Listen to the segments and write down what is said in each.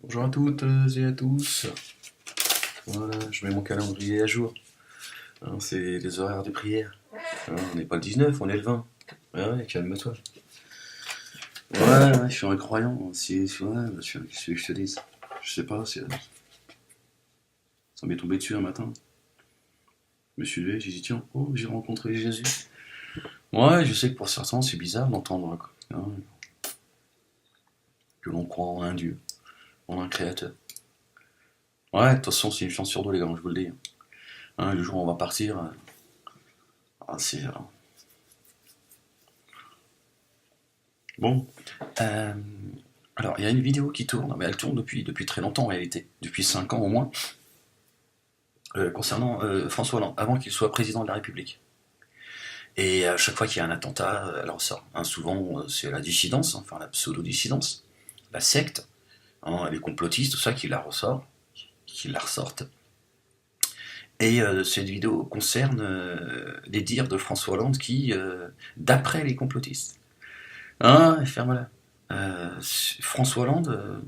Bonjour à toutes et à tous. Voilà, je mets mon calendrier à jour. Hein, c'est les horaires des prières. Hein, on n'est pas le 19, on est le 20. Ouais, calme-toi. Ouais, je suis un croyant. Ouais, je te dis. Je sais pas, ça m'est tombé dessus un matin. Je me suis levé, j'ai dit tiens, oh, j'ai rencontré Jésus. Ouais, je sais que pour certains c'est bizarre d'entendre quoi, hein, que l'on croit en un Dieu, en un créateur. Ouais, de toute façon c'est une chance sur deux les gars, je vous le dis. Hein, le jour où on va partir, c'est... Bon, euh, alors il y a une vidéo qui tourne, mais elle tourne depuis très longtemps en réalité, depuis 5 ans au moins, concernant François Hollande, avant qu'il soit président de la République. Et à chaque fois qu'il y a un attentat, elle ressort. Hein, souvent c'est la dissidence, enfin la pseudo-dissidence, la secte, hein, les complotistes, tout ça qui la ressortent. Et cette vidéo concerne les dires de François Hollande qui, d'après les complotistes, hein, ferme-la. François Hollande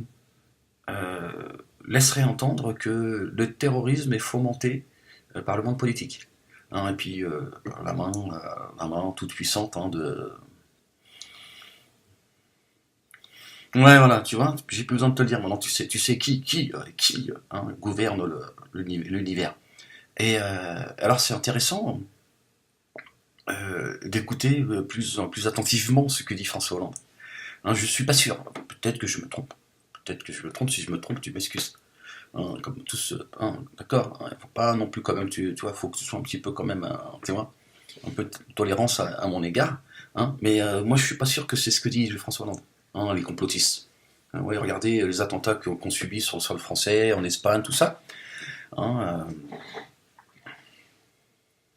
laisserait entendre que le terrorisme est fomenté par le monde politique. Hein, et puis la main toute puissante hein, de... Ouais, voilà, tu vois, j'ai plus besoin de te le dire maintenant, tu sais qui hein, gouverne l'univers. Et alors c'est intéressant d'écouter plus attentivement ce que dit François Hollande. Hein, je suis pas sûr, peut-être que je me trompe. Peut-être que je me trompe, si je me trompe, tu m'excuses. Hein, comme tous, hein, d'accord, hein, faut pas non plus quand même, tu vois, faut que tu sois un petit peu quand même, tu vois, un peu de tolérance à mon égard. Hein, mais moi, je suis pas sûr que c'est ce que dit François Hollande, hein, les complotistes. Hein, ouais, regardez les attentats qu'on subit sur le sol français, en Espagne, tout ça. Hein,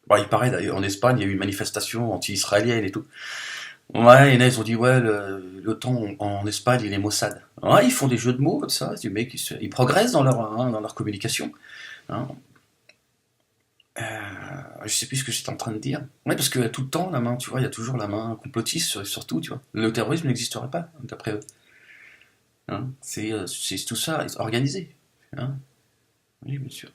bon, il paraît d'ailleurs, en Espagne, il y a eu une manifestation anti-israélienne et tout. Ouais, et là, ils ont dit, ouais, l'OTAN en Espagne, il est Mossad. Ouais, ils font des jeux de mots comme ça, du mec, ils progressent dans leur communication. Hein. Je sais plus ce que j'étais en train de dire. Ouais, parce que tout le temps, la main, tu vois, il y a toujours la main complotiste sur tout, tu vois. Le terrorisme n'existerait pas, d'après eux. Hein. C'est tout ça, organisé. Hein. Oui, bien sûr.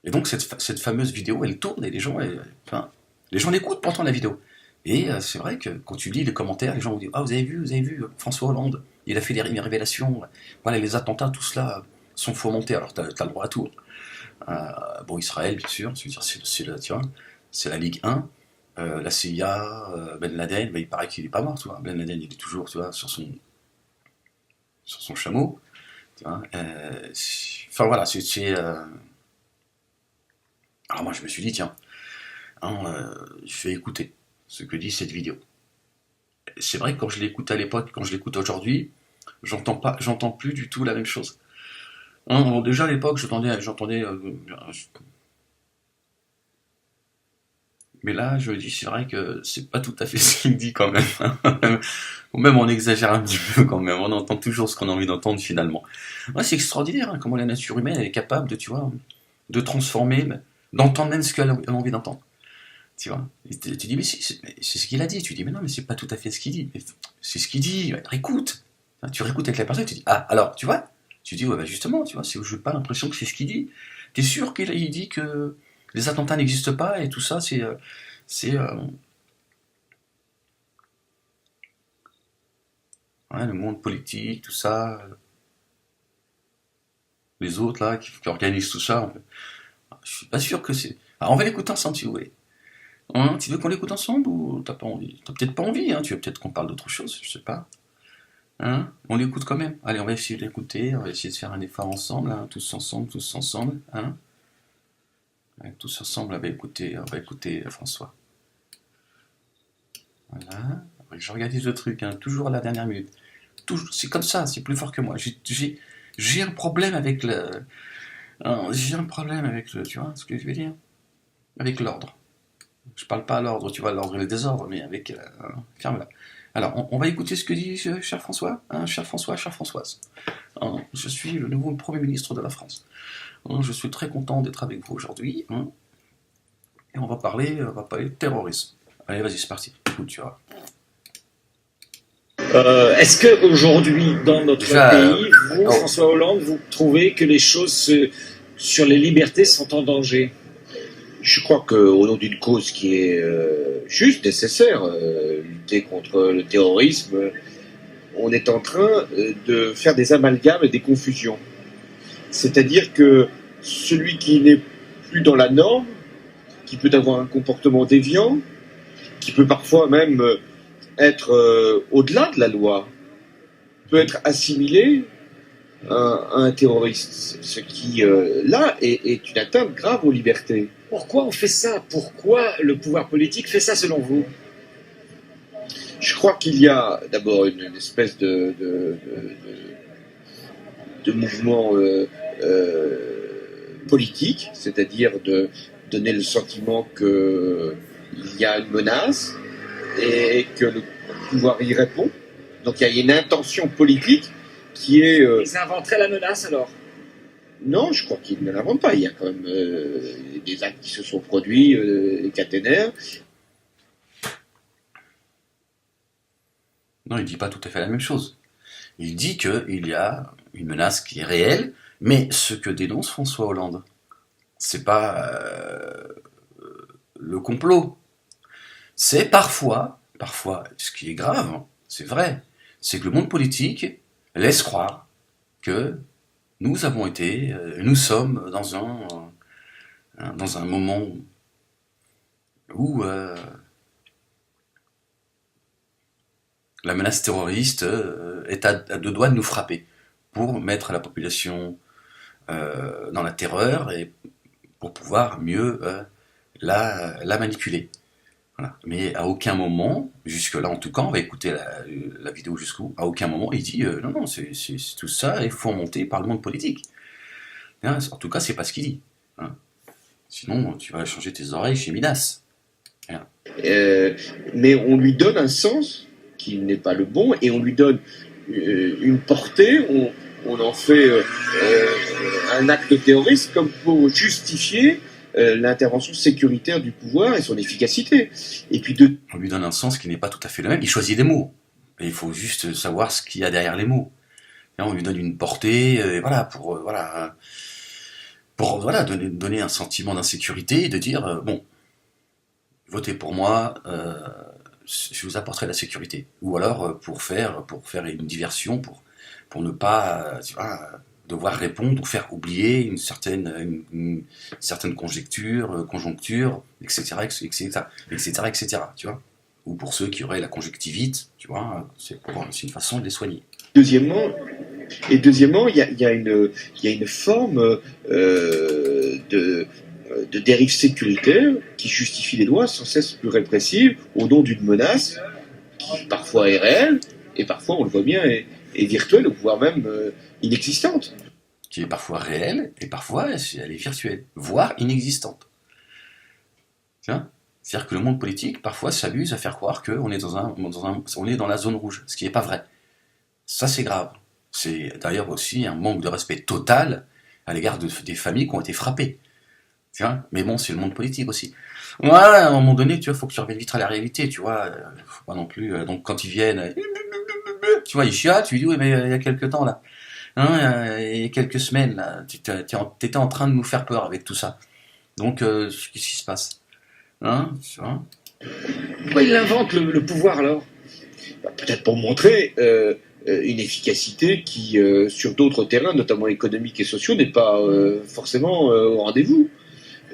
Et donc, cette fameuse vidéo, elle tourne et enfin, les gens l'écoutent pourtant la vidéo. Et c'est vrai que quand tu lis les commentaires, les gens vont dire ah, vous avez vu, François Hollande, il a fait des révélations. Voilà, les attentats, tout cela sont fomentés. Alors, tu as le droit à tout. Bon, Israël, bien sûr, c'est la Ligue 1. La CIA, Ben Laden, il paraît qu'il est pas mort, tu vois. Ben Laden, il est toujours, tu vois, sur son chameau. Tu vois. Enfin voilà, alors moi, je me suis dit, tiens, hein, je vais écouter ce que dit cette vidéo. C'est vrai que quand je l'écoute à l'époque, quand je l'écoute aujourd'hui, j'entends plus du tout la même chose. Hein, bon, déjà à l'époque, j'entendais, mais là, je me dis, c'est vrai que c'est pas tout à fait ce qu'il dit quand même. Ou même on exagère un petit peu quand même. On entend toujours ce qu'on a envie d'entendre finalement. Ouais, c'est extraordinaire hein, comment la nature humaine elle est capable de, tu vois, de transformer, d'entendre même ce qu'elle a envie d'entendre. Tu vois. Et tu dis, mais c'est ce qu'il a dit. Tu dis, mais non, mais c'est pas tout à fait ce qu'il dit. Mais c'est ce qu'il dit. Écoute. Hein, tu réécoutes avec la personne et tu dis, ah, alors, tu vois. Tu dis, ouais, bah justement, tu vois, je n'ai pas l'impression que c'est ce qu'il dit. T'es sûr qu'il dit que les attentats n'existent pas et tout ça, c'est ouais, le monde politique, tout ça, les autres là qui organisent tout ça. Je suis pas sûr que c'est. Alors, on va l'écouter ensemble si vous voulez. Hein, tu veux qu'on l'écoute ensemble ou t'as pas envie? T'as peut-être pas envie, hein, tu veux peut-être qu'on parle d'autre chose, je sais pas. Hein, on l'écoute quand même. Allez, on va essayer d'écouter, on va essayer de faire un effort ensemble, hein, tous ensemble, hein. Ouais, tous ensemble, on va écouter François. Voilà. Je regarde le truc, hein, toujours à la dernière minute. C'est comme ça, c'est plus fort que moi. J'ai un problème avec j'ai un problème avec tu vois ce que je veux dire? Avec l'ordre. Je parle pas à l'ordre, tu vois, l'ordre et le désordre, mais avec... ferme-la. Alors, on va écouter ce que dit cher François, hein, cher François, chère Françoise. Hein, je suis le nouveau Premier ministre de la France. Hein, je suis très content d'être avec vous aujourd'hui. Hein, et on va parler de terrorisme. Allez, vas-y, c'est parti. Écoute, tu vois. Est-ce qu'aujourd'hui, dans notre Déjà, pays, vous, oh, François Hollande, vous trouvez que les choses sur les libertés sont en danger? Je crois qu'au nom d'une cause qui est juste, nécessaire, lutter contre le terrorisme, on est en train de faire des amalgames et des confusions. C'est-à-dire que celui qui n'est plus dans la norme, qui peut avoir un comportement déviant, qui peut parfois même être au-delà de la loi, peut être assimilé à un terroriste. Ce qui, là, est une atteinte grave aux libertés. Pourquoi on fait ça? Pourquoi le pouvoir politique fait ça selon vous? Je crois qu'il y a d'abord une espèce de mouvement politique, c'est-à-dire de donner le sentiment qu'il y a une menace et que le pouvoir y répond. Donc il y a une intention politique qui est... Ils inventeraient la menace alors? Non, je crois qu'ils ne l'inventent pas. Il y a quand même des actes qui se sont produits, les caténaires. non, il dit pas tout à fait la même chose. Il dit qu'il y a une menace qui est réelle, mais ce que dénonce François Hollande, c'est pas le complot. C'est parfois, ce qui est grave, c'est vrai, c'est que le monde politique laisse croire que nous sommes dans un moment où la menace terroriste est à deux doigts de nous frapper pour mettre la population dans la terreur et pour pouvoir mieux la manipuler. Voilà. Mais à aucun moment, jusque-là en tout cas, on va écouter la vidéo jusqu'où, à aucun moment il dit non, non, tout ça est fomenté par le monde politique. Hein, en tout cas, c'est pas ce qu'il dit. Hein. Sinon, tu vas changer tes oreilles chez Midas. Hein. Mais on lui donne un sens qui n'est pas le bon et on lui donne une portée, on en fait un acte terroriste comme pour justifier l'intervention sécuritaire du pouvoir et son efficacité. Et puis On lui donne un sens qui n'est pas tout à fait le même. Il choisit des mots. Et il faut juste savoir ce qu'il y a derrière les mots. Et on lui donne une portée, voilà, pour voilà, donner un sentiment d'insécurité et de dire bon, votez pour moi, je vous apporterai la sécurité. Ou alors pour faire une diversion, pour ne pas tu vois, devoir répondre ou faire oublier une certaine conjoncture, etc., etc., tu vois. Ou pour ceux qui auraient la conjonctivite, tu vois, c'est une façon de les soigner. deuxièmement, il y a une forme de dérive sécuritaire qui justifie des lois sans cesse plus répressives au nom d'une menace qui parfois est réelle et parfois, on le voit bien, est virtuelle ou voire même inexistante. Qui est parfois réelle et parfois elle est virtuelle, voire inexistante. Tu vois. C'est-à-dire que le monde politique parfois s'amuse à faire croire qu'on est on est dans la zone rouge, ce qui n'est pas vrai. Ça c'est grave. C'est d'ailleurs aussi un manque de respect total à l'égard des familles qui ont été frappées. Tu vois. Mais bon, c'est le monde politique aussi. Voilà, à un moment donné, tu vois, faut que tu reviennes vite à la réalité, tu vois. Faut pas non plus. Donc quand ils viennent, tu vois, ils chialent, tu lui dis oui, mais il y a quelques temps là. Hein, il y a quelques semaines, là, tu étais en train de nous faire peur avec tout ça. Donc, qu'est-ce qui se passe? Hein, tu vois. Pourquoi il invente le pouvoir alors? Peut-être pour montrer une efficacité qui, sur d'autres terrains, notamment économiques et sociaux, n'est pas forcément au rendez-vous.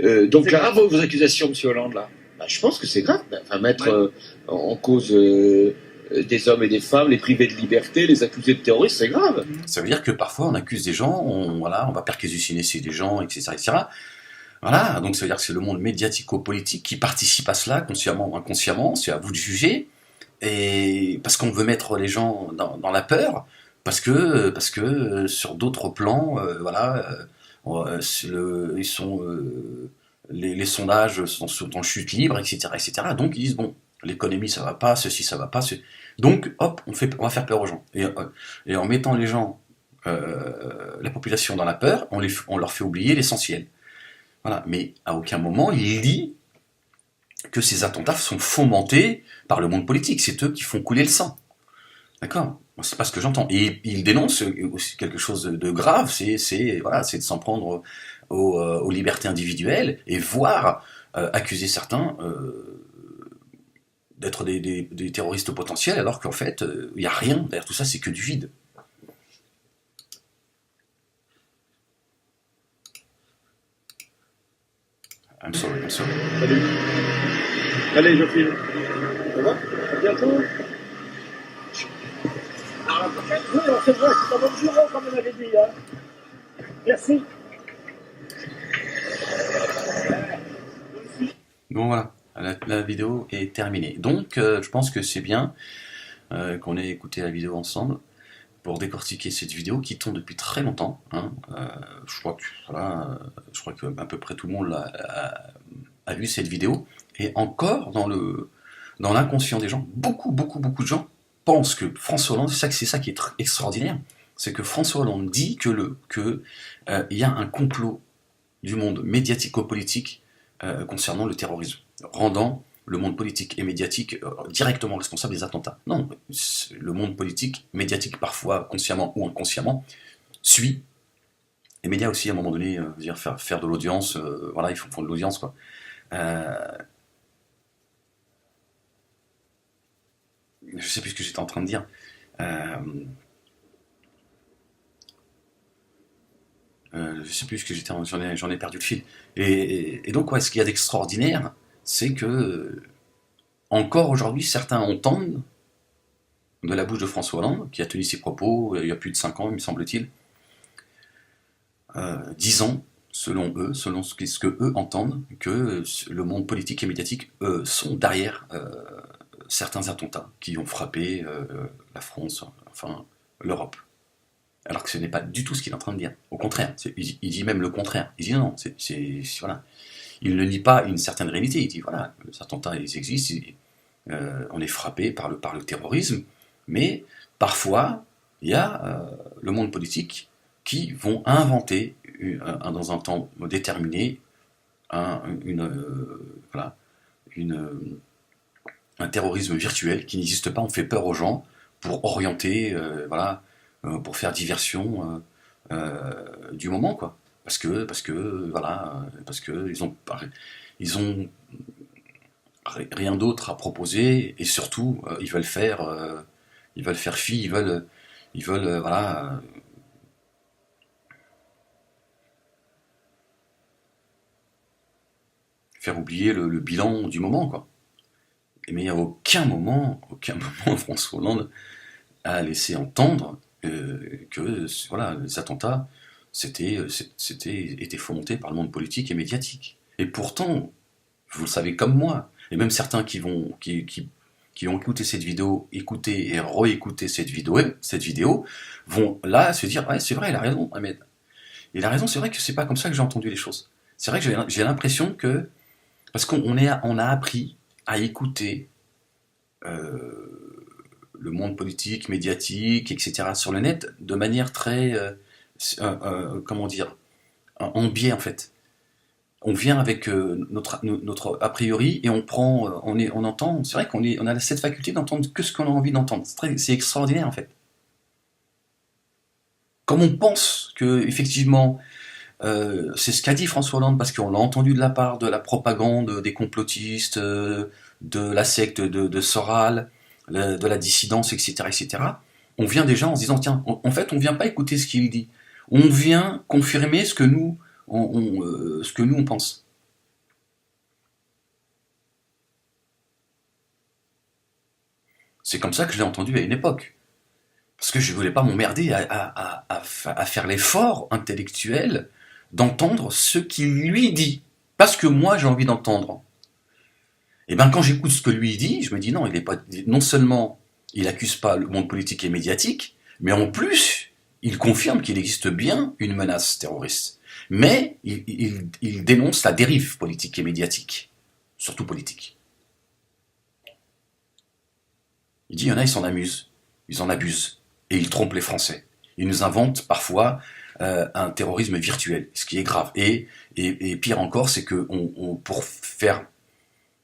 Donc c'est grave vos accusations, M. Hollande, là. Bah, je pense que c'est grave. Enfin, mettre en cause des hommes et des femmes, les priver de liberté, les accuser de terroristes, c'est grave. Ça veut dire que parfois on accuse des gens, voilà, on va perquisitionner des gens, etc., etc. Voilà, donc ça veut dire que c'est le monde médiatico-politique qui participe à cela, consciemment ou inconsciemment, c'est à vous de juger, et parce qu'on veut mettre les gens dans la peur, parce que sur d'autres plans, voilà, ils sont, les sondages sont en chute libre, etc., etc. Donc ils disent bon, l'économie ça va pas, ceci ça va pas, donc hop, on va faire peur aux gens, et en mettant les gens, la population dans la peur, on leur fait oublier l'essentiel. Voilà. Mais à aucun moment il dit que ces attentats sont fomentés par le monde politique. C'est eux qui font couler le sang. D'accord? Moi, c'est pas ce que j'entends. Et il dénonce aussi quelque chose de grave, voilà, c'est de s'en prendre aux libertés individuelles et voire accuser certains d'être des terroristes potentiels, alors qu'en fait, il n'y a rien derrière tout ça, c'est que du vide. I'm sorry, I'm sorry. Salut. Allez, je filme. Ça va? À bientôt. À la prochaine. Oui, on se voit, c'est dans votre bureau, comme on avait dit. Hein. Merci. Bon voilà, la vidéo est terminée. Donc je pense que c'est bien qu'on ait écouté la vidéo ensemble pour décortiquer cette vidéo qui tourne depuis très longtemps. Hein. Je crois que voilà, je crois que à peu près tout le monde a vu cette vidéo. Et encore dans l'inconscient des gens, beaucoup de gens pensent que François Hollande, c'est ça qui est extraordinaire, c'est que François Hollande dit que il y a un complot du monde médiatico-politique concernant le terrorisme, rendant le monde politique et médiatique directement responsable des attentats. Non, le monde politique, médiatique parfois consciemment ou inconsciemment, suit. Les médias aussi, à un moment donné, faire de l'audience, voilà, ils font de l'audience, quoi. Je sais plus ce que j'étais en train de dire. Je sais plus ce que j'en ai perdu le fil. Et donc, ouais, ce qu'il y a d'extraordinaire, c'est que encore aujourd'hui, certains entendent de la bouche de François Hollande, qui a tenu ses propos il y a plus de 5 ans, il me semble-t-il, disant, selon eux, selon ce que eux entendent, que le monde politique et médiatique sont derrière certains attentats qui ont frappé la France, enfin l'Europe. Alors que ce n'est pas du tout ce qu'il est en train de dire. Au contraire, il dit même le contraire. Il dit non, voilà. Il ne nie pas une certaine réalité. Il dit voilà, les attentats ils existent, on est frappé par le terrorisme, mais parfois il y a le monde politique qui vont inventer dans un temps déterminé voilà, un terrorisme virtuel qui n'existe pas. On fait peur aux gens pour orienter, voilà, pour faire diversion du moment, quoi. Parce que voilà, parce que ils ont rien d'autre à proposer et surtout ils veulent faire fi, ils veulent voilà. Faire oublier le bilan du moment, quoi. Mais à aucun moment François Hollande a laissé entendre que voilà, les attentats étaient fomentés par le monde politique et médiatique. Et pourtant, vous le savez comme moi, et même certains qui ont écouté cette vidéo, écouté et réécouté cette vidéo, vont là se dire ouais, c'est vrai, il a raison, Ahmed. Il a raison, c'est vrai que c'est pas comme ça que j'ai entendu les choses. C'est vrai que j'ai l'impression que parce qu'on a appris à écouter le monde politique, médiatique, etc. sur le net de manière très, comment dire, en biais en fait. On vient avec notre a priori et on prend, on entend. C'est vrai on a cette faculté d'entendre que ce qu'on a envie d'entendre. C'est extraordinaire en fait. Comme on pense que effectivement c'est ce qu'a dit François Hollande parce qu'on l'a entendu de la part de la propagande des complotistes, de la secte de Soral, de la dissidence, etc. On vient déjà en se disant tiens, en fait on vient pas écouter ce qu'il dit, on vient confirmer ce que nous on pense. C'est comme ça que je l'ai entendu à une époque. Parce que je ne voulais pas m'emmerder à faire l'effort intellectuel d'entendre ce qu'il lui dit. Parce que moi, j'ai envie d'entendre. Et bien, quand j'écoute ce que lui dit, je me dis non, non seulement il n'accuse pas le monde politique et médiatique, mais en plus, il confirme qu'il existe bien une menace terroriste. Mais il dénonce la dérive politique et médiatique. Surtout politique. Il dit, il y en a, ils s'en amusent. Ils en abusent. Et ils trompent les Français. Ils nous inventent parfois un terrorisme virtuel, ce qui est grave. Et pire encore, c'est que pour faire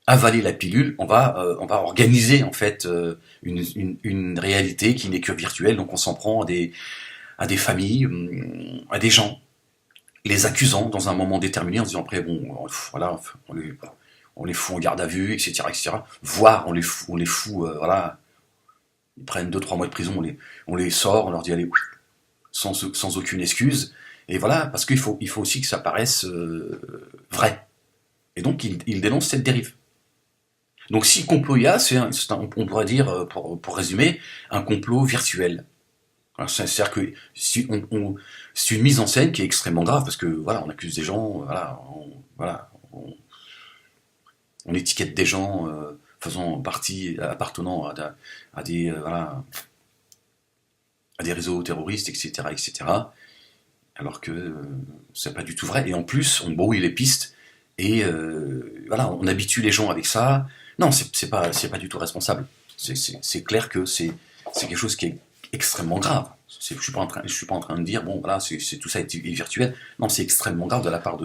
avaler la pilule, on va organiser en fait une réalité qui n'est que virtuelle. Donc on s'en prend à des familles, à des gens, les accusant dans un moment déterminé en se disant après bon, voilà, on les fout en garde à vue, etc., etc. Voire on les fout, voilà, ils prennent 2-3 mois de prison, on les sort, on leur dit allez, sans aucune excuse. Et voilà, parce il faut aussi que ça paraisse vrai. Et donc il dénonce cette dérive. Donc si complot il y a, on pourrait dire, pour résumer, un complot virtuel. C'est-à-dire que c'est une mise en scène qui est extrêmement grave, parce que voilà, on accuse des gens, on étiquette des gens faisant partie, appartenant à des réseaux terroristes, etc., etc., alors que c'est pas du tout vrai. Et en plus, on brouille les pistes, et voilà, on habitue les gens avec ça. Non, c'est pas du tout responsable. C'est clair que c'est quelque chose qui est extrêmement grave. Je suis pas en train de dire bon voilà, tout ça est virtuel. Non, c'est extrêmement grave de la part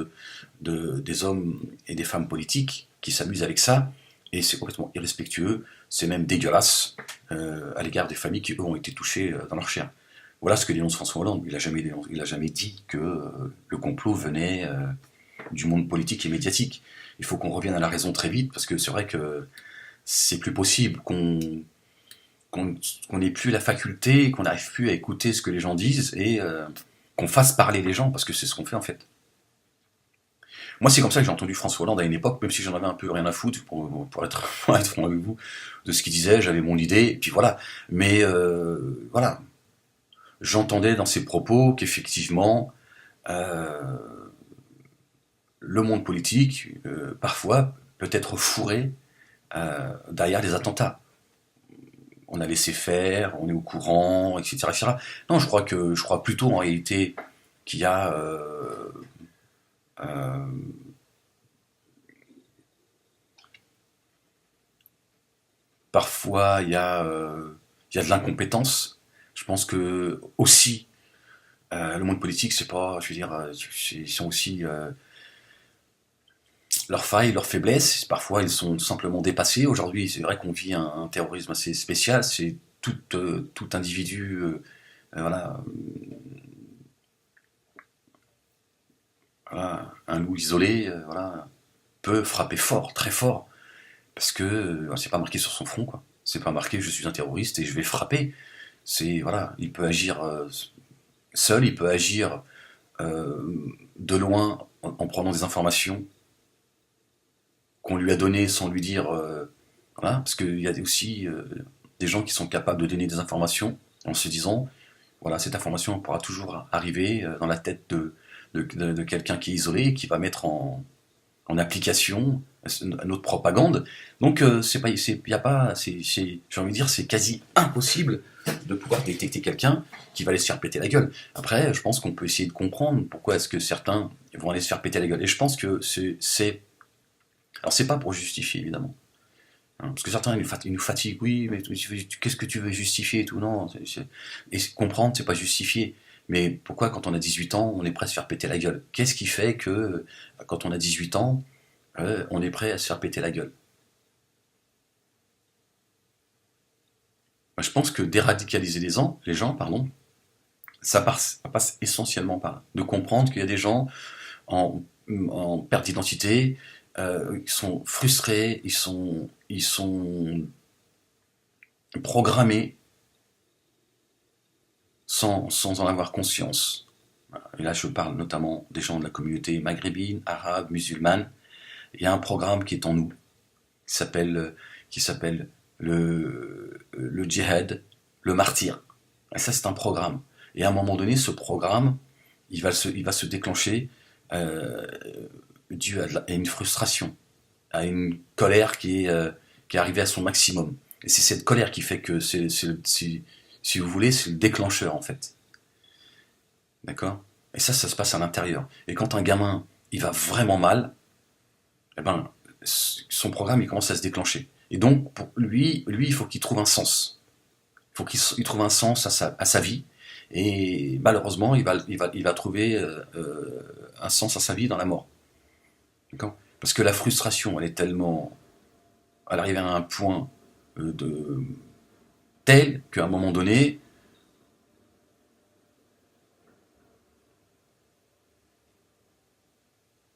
des hommes et des femmes politiques qui s'amusent avec ça, et c'est complètement irrespectueux. C'est même dégueulasse à l'égard des familles qui eux ont été touchées dans leur chair. Voilà ce que dénonce François Hollande. Il a jamais dit que le complot venait du monde politique et médiatique. Il faut qu'on revienne à la raison très vite, parce que c'est vrai que c'est plus possible qu'on n'ait plus la faculté, qu'on n'arrive plus à écouter ce que les gens disent, et qu'on fasse parler les gens, parce que c'est ce qu'on fait en fait. Moi, c'est comme ça que j'ai entendu François Hollande à une époque, même si j'en avais un peu rien à foutre, pour être franc avec vous, de ce qu'il disait, j'avais mon idée, et puis voilà. Mais voilà, j'entendais dans ses propos qu'effectivement, le monde politique, parfois, peut être fourré derrière des attentats. On a laissé faire, on est au courant, etc., etc. Non, je crois plutôt en réalité qu'il y a euh, parfois il y a de l'incompétence. Je pense que aussi le monde politique, c'est pas, je veux dire, ils sont aussi leurs failles, leurs faiblesses. Parfois, ils sont simplement dépassés. Aujourd'hui, c'est vrai qu'on vit un terrorisme assez spécial. C'est tout individu, voilà, voilà, un loup isolé, voilà, peut frapper fort, très fort, parce que c'est pas marqué sur son front, quoi. C'est pas marqué je suis un terroriste et je vais frapper. C'est voilà, il peut agir seul, il peut agir de loin en prenant des informations qu'on lui a données sans lui dire, voilà, parce qu'il y a aussi des gens qui sont capables de donner des informations en se disant voilà, cette information pourra toujours arriver dans la tête de quelqu'un qui est isolé et qui va mettre en application notre propagande. Donc y a pas, j'ai envie de dire, c'est quasi impossible de pouvoir détecter quelqu'un qui va aller se faire péter la gueule. Après, je pense qu'on peut essayer de comprendre pourquoi est-ce que certains vont aller se faire péter la gueule. Et je pense que alors c'est pas pour justifier évidemment. Hein, parce que certains ils nous fatiguent, oui, mais qu'est-ce que tu veux justifier et tout, non. Et comprendre, c'est pas justifier. Mais pourquoi quand on a 18 ans, on est prêt à se faire péter la gueule? Qu'est-ce qui fait que quand on a 18 ans, on est prêt à se faire péter la gueule? Moi, je pense que déradicaliser les gens, pardon, ça passe essentiellement par là. De comprendre qu'il y a des gens en perte d'identité, ils sont frustrés, ils sont programmés sans en avoir conscience. Et là, je parle notamment des gens de la communauté maghrébine, arabe, musulmane. Il y a un programme qui est en nous, qui s'appelle le djihad, le martyr. Et ça, c'est un programme. Et à un moment donné, ce programme, il va se déclencher dû à une frustration, à une colère qui est arrivée à son maximum. Et c'est cette colère qui fait que si vous voulez, c'est le déclencheur en fait. D'accord? Et ça se passe à l'intérieur. Et quand un gamin, il va vraiment mal, eh ben, son programme, il commence à se déclencher. Et donc, pour lui, il faut qu'il trouve un sens. Il faut qu'il trouve un sens à sa vie. Et malheureusement, il va trouver un sens à sa vie dans la mort. D'accord? Parce que la frustration, elle est tellement elle arrivait à un point tel qu'à un moment donné,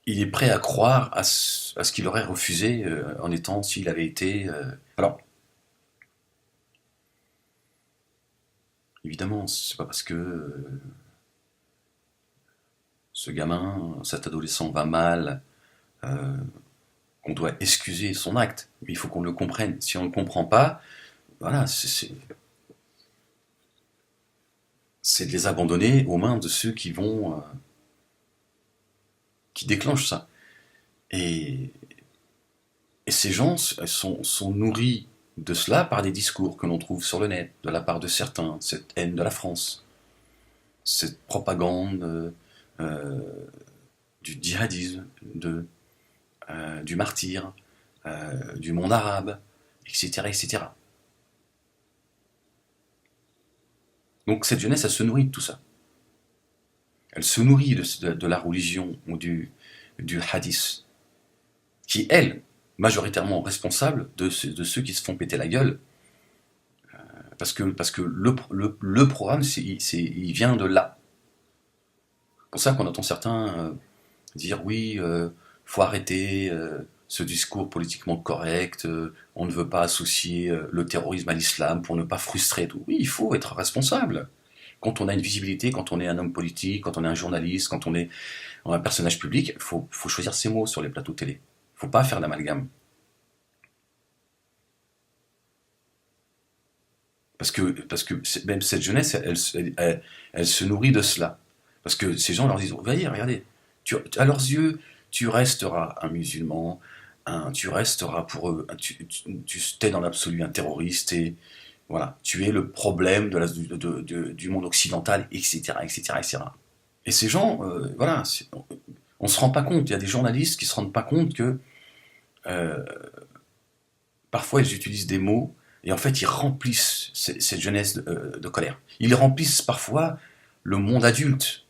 il est prêt à croire à ce qu'il aurait refusé en étant, s'il avait été... Alors, évidemment, c'est pas parce que ce gamin, cet adolescent va mal, euh, qu'on doit excuser son acte. Mais il faut qu'on le comprenne. Si on ne le comprend pas, voilà, c'est de les abandonner aux mains de ceux qui déclenchent ça. Et, et ces gens sont nourris de cela par des discours que l'on trouve sur le net, de la part de certains, cette haine de la France, cette propagande euh, du djihadisme, du martyr, du monde arabe, etc., etc. Donc cette jeunesse, elle se nourrit de tout ça. Elle se nourrit de la religion ou du hadith, qui est, elle, majoritairement responsable de ceux qui se font péter la gueule, parce que le programme, il vient de là. C'est pour ça qu'on entend certains dire oui, faut arrêter ce discours politiquement correct, on ne veut pas associer le terrorisme à l'islam pour ne pas frustrer tout. Oui, il faut être responsable. Quand on a une visibilité, quand on est un homme politique, quand on est un journaliste, quand on est un personnage public, il faut choisir ses mots sur les plateaux télé. Il ne faut pas faire d'amalgame. Parce que même cette jeunesse, elle se nourrit de cela. Parce que ces gens leur disent, voyez, regardez, à leurs yeux, tu resteras un musulman, tu resteras pour eux, tu es dans l'absolu un terroriste, et voilà, tu es le problème du monde occidental, etc., etc., etc. Et ces gens, voilà, on ne se rend pas compte, il y a des journalistes qui ne se rendent pas compte que euh, parfois ils utilisent des mots et en fait ils remplissent cette jeunesse de colère. Ils remplissent parfois le monde adulte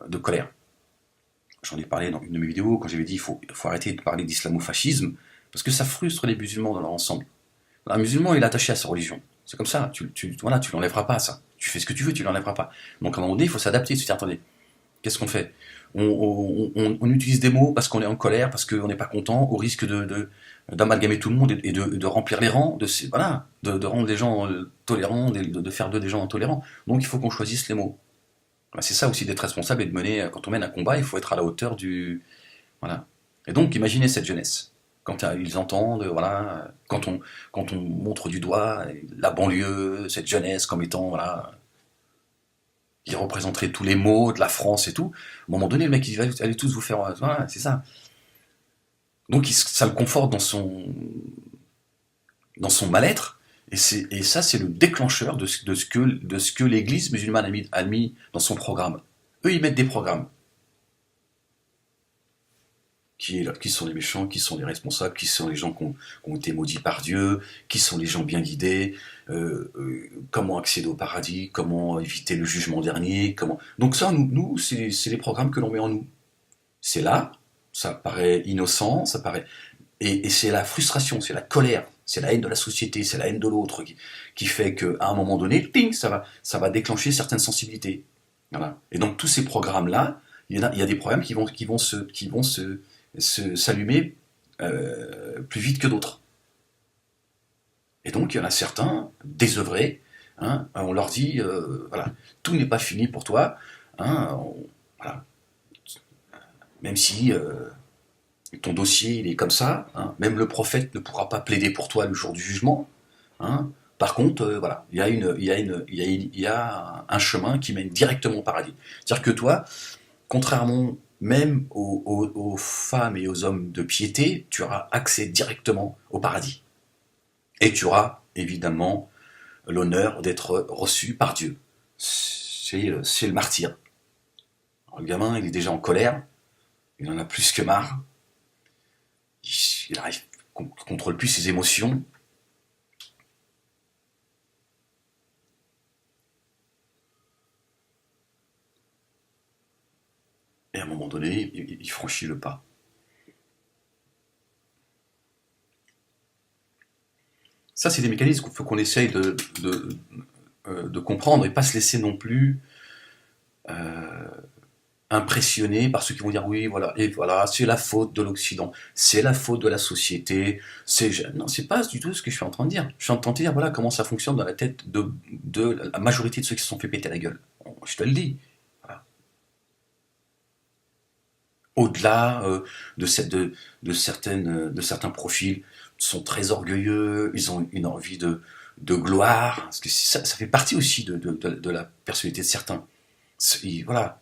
de colère. J'en ai parlé dans une de mes vidéos quand j'avais dit faut arrêter de parler d'islamo-fascisme parce que ça frustre les musulmans dans leur ensemble. Un musulman il est attaché à sa religion. C'est comme ça, voilà, tu l'enlèveras pas ça. Tu fais ce que tu veux, tu l'enlèveras pas. Donc à un moment donné, il faut s'adapter, se dire attendez, qu'est-ce qu'on fait on utilise des mots parce qu'on est en colère, parce qu'on n'est pas content, au risque d'amalgamer tout le monde et de remplir les rangs, voilà, de rendre les gens tolérants, de faire d'eux des gens intolérants. Donc il faut qu'on choisisse les mots. Voilà, c'est ça aussi d'être responsable et de mener, quand on mène un combat, il faut être à la hauteur du... Voilà. Et donc imaginez cette jeunesse. Quand ils entendent, voilà, quand on montre du doigt la banlieue, cette jeunesse comme étant, voilà, qui représenterait tous les maux de la France et tout. À un moment donné, le mec, il va aller tous vous faire. Voilà, c'est ça. Donc, ça le conforte dans son mal-être. Et ça, c'est le déclencheur de ce que l'Église musulmane a mis dans son programme. Eux, ils mettent des programmes. Qui sont les méchants, qui sont les responsables, qui sont les gens qui ont été maudits par Dieu, qui sont les gens bien guidés, comment accéder au paradis, comment éviter le jugement dernier, comment... Donc ça, nous c'est les programmes que l'on met en nous. C'est là, ça paraît innocent, ça paraît... Et c'est la frustration, c'est la colère, c'est la haine de la société, c'est la haine de l'autre qui fait qu'à un moment donné, ping, ça va déclencher certaines sensibilités. Voilà. Et donc tous ces programmes-là, il y a des programmes qui vont s'allumer plus vite que d'autres. Et donc il y en a certains, désœuvrés, hein, on leur dit, voilà, tout n'est pas fini pour toi, hein, voilà, même si ton dossier il est comme ça, hein, même le prophète ne pourra pas plaider pour toi le jour du jugement, hein. Par contre, voilà, il y a un chemin qui mène directement au paradis. C'est-à-dire que toi, contrairement même aux femmes et aux hommes de piété, tu auras accès directement au paradis. Et tu auras évidemment l'honneur d'être reçu par Dieu. C'est le martyr. Alors, le gamin, il est déjà en colère, il en a plus que marre, il arrive, contrôle plus ses émotions. Et à un moment donné, il franchit le pas. Ça, c'est des mécanismes qu'il faut qu'on essaye de comprendre et pas se laisser non plus impressionné par ceux qui vont dire oui, voilà, et voilà, c'est la faute de l'Occident, c'est la faute de la société, non, c'est pas du tout ce que je suis en train de dire. Je suis en train de dire, voilà, comment ça fonctionne dans la tête de la majorité de ceux qui se sont fait péter la gueule. Je te le dis. Voilà. Au-delà de certains profils, sont très orgueilleux, ils ont une envie de gloire, parce que ça fait partie aussi de la personnalité de certains. Voilà,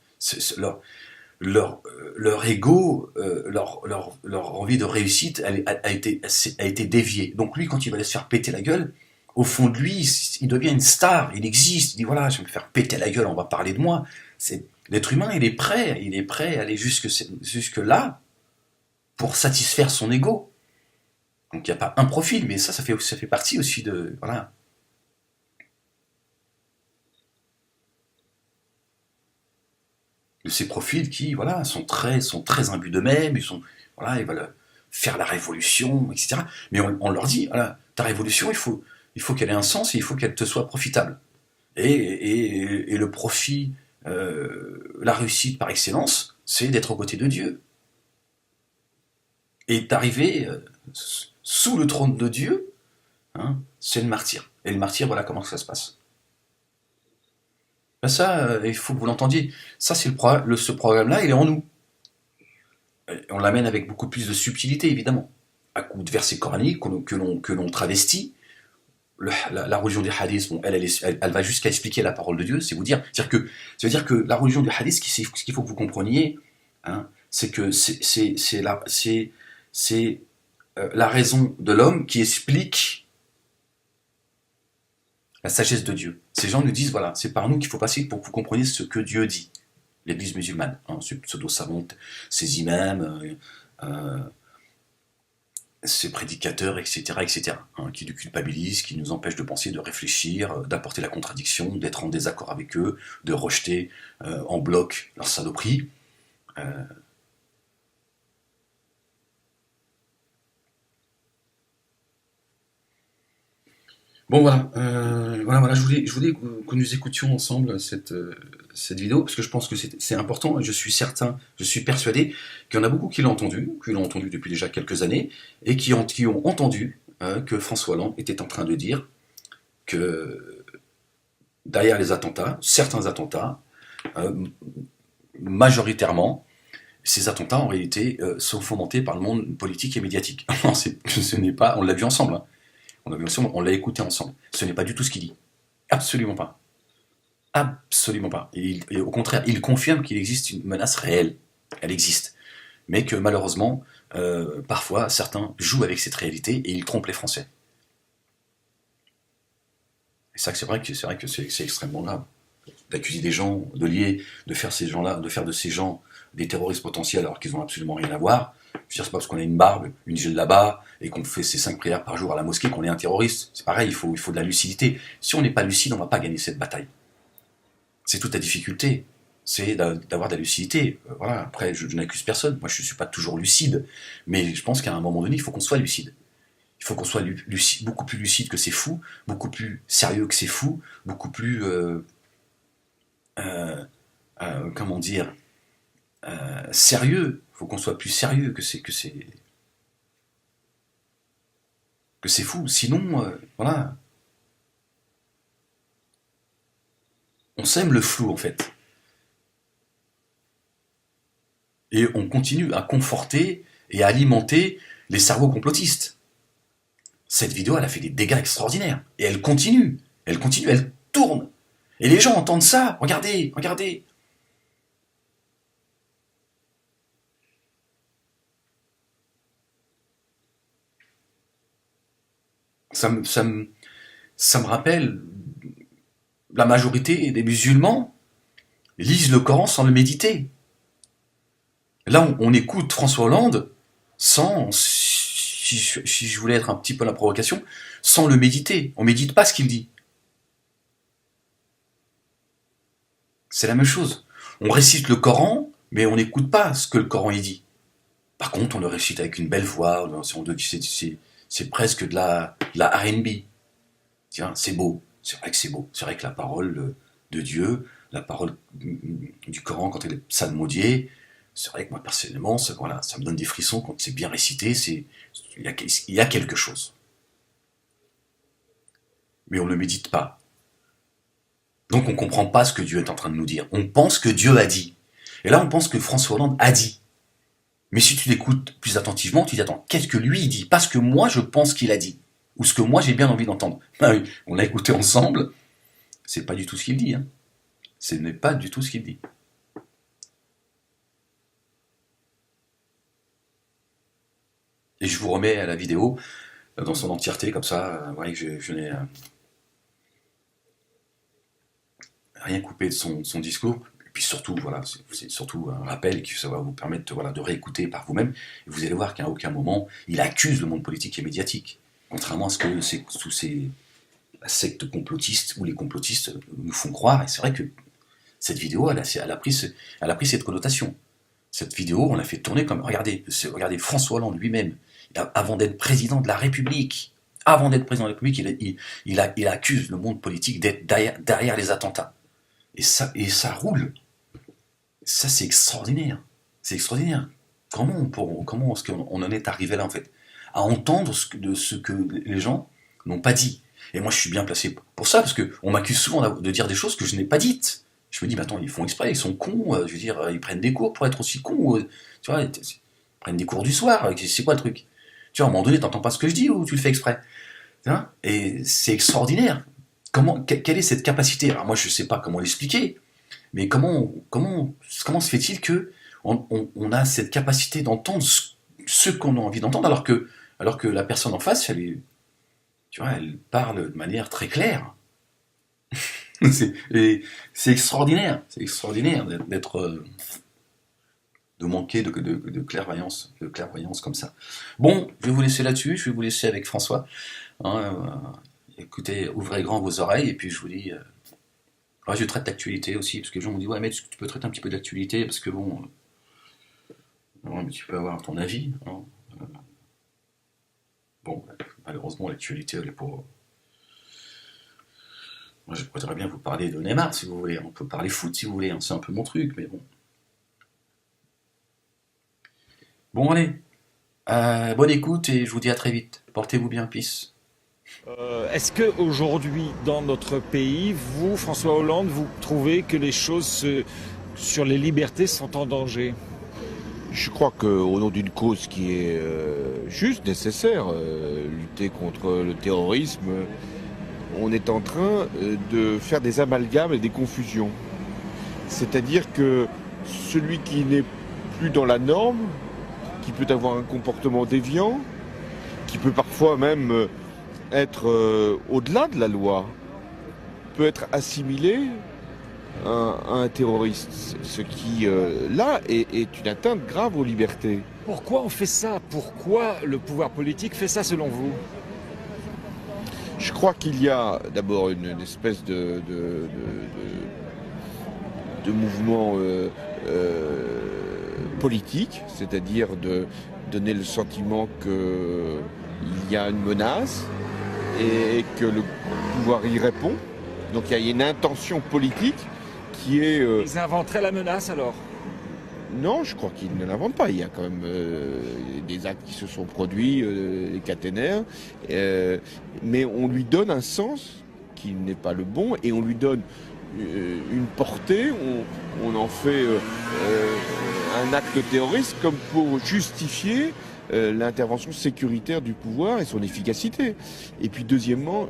leur ego, leur envie de réussite a été déviée. Donc lui, quand il va aller se faire péter la gueule, au fond de lui, il devient une star, il existe, il dit voilà, je vais me faire péter la gueule, on va parler de moi. L'être humain, il est prêt à aller jusque là pour satisfaire son ego. Donc il n'y a pas un profil, mais ça fait partie aussi de voilà. De ces profils qui voilà sont très imbus d'eux-mêmes, ils veulent faire la révolution, etc. Mais on leur dit voilà, ta révolution, il faut qu'elle ait un sens et il faut qu'elle te soit profitable. Et le profit, la réussite par excellence, c'est d'être aux côtés de Dieu et d'arriver sous le trône de Dieu. Hein, c'est le martyr. Et le martyr, voilà comment ça se passe. Ben ça, il faut que vous l'entendiez. Ça, c'est ce programme-là, il est en nous. On l'amène avec beaucoup plus de subtilité, évidemment. À coup de versets coraniques que l'on travestit. La religion des hadiths, bon, elle va jusqu'à expliquer la parole de Dieu, c'est ça veut dire que la religion du hadith, ce qu'il faut que vous compreniez, hein, c'est que c'est la raison de l'homme qui explique la sagesse de Dieu. Ces gens nous disent, voilà, c'est par nous qu'il faut passer pour que vous compreniez ce que Dieu dit. L'Église musulmane, hein, ce pseudo-savant, ses imams, ses prédicateurs, etc., hein, qui nous culpabilisent, qui nous empêchent de penser, de réfléchir, d'apporter la contradiction, d'être en désaccord avec eux, de rejeter en bloc leur saloperie. Bon voilà, voilà, je voulais que nous écoutions ensemble cette vidéo, parce que je pense que c'est important, je suis certain, je suis persuadé qu'il y en a beaucoup qui l'ont entendu depuis déjà quelques années, et qui ont entendu que François Hollande était en train de dire que derrière les attentats, certains attentats, majoritairement, ces attentats en réalité sont fomentés par le monde politique et médiatique. Non, ce n'est pas, on l'a vu ensemble, hein. On l'a écouté ensemble. Ce n'est pas du tout ce qu'il dit. Absolument pas. Absolument pas. Et au contraire, il confirme qu'il existe une menace réelle. Elle existe. Mais que malheureusement, parfois, certains jouent avec cette réalité et ils trompent les Français. Et ça, c'est vrai que c'est extrêmement grave. D'accuser des gens, de faire de ces gens des terroristes potentiels alors qu'ils n'ont absolument rien à voir. Je veux dire, c'est pas parce qu'on a une barbe, une djellaba, et qu'on fait ses 5 prières par jour à la mosquée qu'on est un terroriste. C'est pareil, il faut de la lucidité. Si on n'est pas lucide, on ne va pas gagner cette bataille. C'est toute la difficulté. C'est d'avoir de la lucidité. Voilà. Après, je n'accuse personne. Moi, je ne suis pas toujours lucide. Mais je pense qu'à un moment donné, il faut qu'on soit lucide. Il faut qu'on soit lucide, beaucoup plus lucide que c'est fou, beaucoup plus sérieux que c'est fou, beaucoup plus... comment dire, sérieux. Il faut qu'on soit plus sérieux que c'est fou. Sinon, voilà, on sème le flou en fait, et on continue à conforter et à alimenter les cerveaux complotistes. Cette vidéo, elle a fait des dégâts extraordinaires, et elle continue, elle tourne, et les gens entendent ça. Regardez. Ça me rappelle, la majorité des musulmans lisent le Coran sans le méditer. Là, on écoute François Hollande sans, si je voulais être un petit peu la provocation, sans le méditer. On médite pas ce qu'il dit. C'est la même chose. On récite le Coran, mais on n'écoute pas ce que le Coran y dit. Par contre, on le récite avec une belle voix, C'est presque de la R&B. Tiens, c'est beau. C'est vrai que c'est beau. C'est vrai que la parole de Dieu, la parole du Coran quand elle est psalmodiée, c'est vrai que moi personnellement, ça me donne des frissons quand c'est bien récité. Il y a quelque chose. Mais on ne le médite pas. Donc on ne comprend pas ce que Dieu est en train de nous dire. On pense que Dieu a dit. Et là, on pense que François Hollande a dit. Mais si tu l'écoutes plus attentivement, tu dis, attends, qu'est-ce que lui dit? Pas ce que moi je pense qu'il a dit. Ou ce que moi j'ai bien envie d'entendre. Ah oui, on l'a écouté ensemble. C'est pas du tout ce qu'il dit. Hein. Ce n'est pas du tout ce qu'il dit. Et je vous remets à la vidéo dans son entièreté, comme ça, vous voyez que je n'ai rien coupé de son discours. Et puis surtout, voilà, c'est surtout un rappel qui ça va vous permettre de réécouter par vous-même. Et vous allez voir qu'à aucun moment, il accuse le monde politique et médiatique. Contrairement à ce que tous ces sectes complotistes ou les complotistes nous font croire. Et c'est vrai que cette vidéo, elle a pris cette connotation. Cette vidéo, on l'a fait tourner comme... Regardez François Hollande lui-même, avant d'être président de la République, il accuse le monde politique d'être derrière les attentats. Et ça roule. Ça, c'est extraordinaire. C'est extraordinaire. Comment est-ce qu'on en est arrivé là, en fait? À entendre ce que les gens n'ont pas dit. Et moi, je suis bien placé pour ça, parce qu'on m'accuse souvent de dire des choses que je n'ai pas dites. Je me dis, mais attends, ils font exprès, ils sont cons, je veux dire, ils prennent des cours pour être aussi cons, tu vois, ils prennent des cours du soir, c'est quoi le truc? Tu vois, à un moment donné, t'entends pas ce que je dis ou tu le fais exprès? Tu vois? Et c'est extraordinaire. Quelle est cette capacité? Alors moi, je sais pas comment l'expliquer, mais comment se fait-il que on a cette capacité d'entendre ce qu'on a envie d'entendre, alors que la personne en face, elle parle de manière très claire. C'est extraordinaire. C'est extraordinaire de manquer de clairvoyance comme ça. Bon, je vais vous laisser là-dessus. Je vais vous laisser avec François. Écoutez, ouvrez grand vos oreilles, et puis je vous dis... je traite d'actualité aussi, parce que les gens m'ont dit, ouais, mais tu peux traiter un petit peu d'actualité, parce que bon... mais tu peux avoir ton avis. Hein. Bon, malheureusement, l'actualité, elle est pour... Moi, je pourrais bien vous parler de Neymar, si vous voulez. On peut parler foot, si vous voulez. Hein. C'est un peu mon truc, mais bon. Bon, allez. Bonne écoute, et je vous dis à très vite. Portez-vous bien, peace. Est-ce qu'aujourd'hui, dans notre pays, vous, François Hollande, vous trouvez que les choses sur les libertés sont en danger? Je crois qu'au nom d'une cause qui est juste, nécessaire, lutter contre le terrorisme, on est en train de faire des amalgames et des confusions. C'est-à-dire que celui qui n'est plus dans la norme, qui peut avoir un comportement déviant, qui peut parfois même être au-delà de la loi, peut être assimilé à un terroriste. Ce qui, là, est une atteinte grave aux libertés. Pourquoi on fait ça? Pourquoi le pouvoir politique fait ça selon vous? Je crois qu'il y a d'abord une espèce de mouvement politique, c'est-à-dire de donner le sentiment qu'il y a une menace et que le pouvoir y répond. Donc il y a une intention politique qui est... Ils inventeraient la menace alors? Non, je crois qu'ils ne l'inventent pas. Il y a quand même des actes qui se sont produits, les caténaires, mais on lui donne un sens qui n'est pas le bon, et on lui donne une portée, on en fait un acte terroriste comme pour justifier l'intervention sécuritaire du pouvoir et son efficacité. Et puis deuxièmement,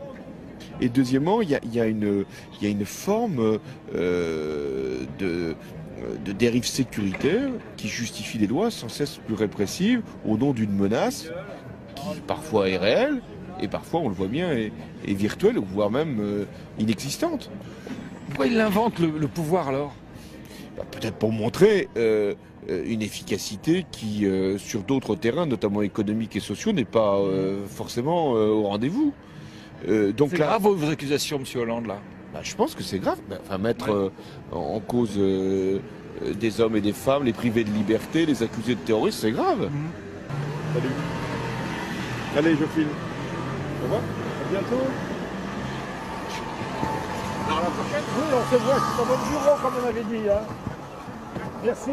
il y a une forme de dérive sécuritaire qui justifie des lois sans cesse plus répressives au nom d'une menace qui parfois est réelle et parfois, on le voit bien, est virtuelle, voire même inexistante. Pourquoi il invente le pouvoir alors? Peut-être pour montrer une efficacité qui, sur d'autres terrains, notamment économiques et sociaux, n'est pas forcément au rendez-vous. Donc c'est grave vos accusations, M. Hollande, là? Je pense que c'est grave. Mettre en cause des hommes et des femmes, les priver de liberté, les accuser de terrorisme, c'est grave. Salut. Allez, je filme. revoir. À bientôt. Alors, à la prochaine. Oui, on se voit. C'est un bon bureau, comme on avait dit. Hein. Merci.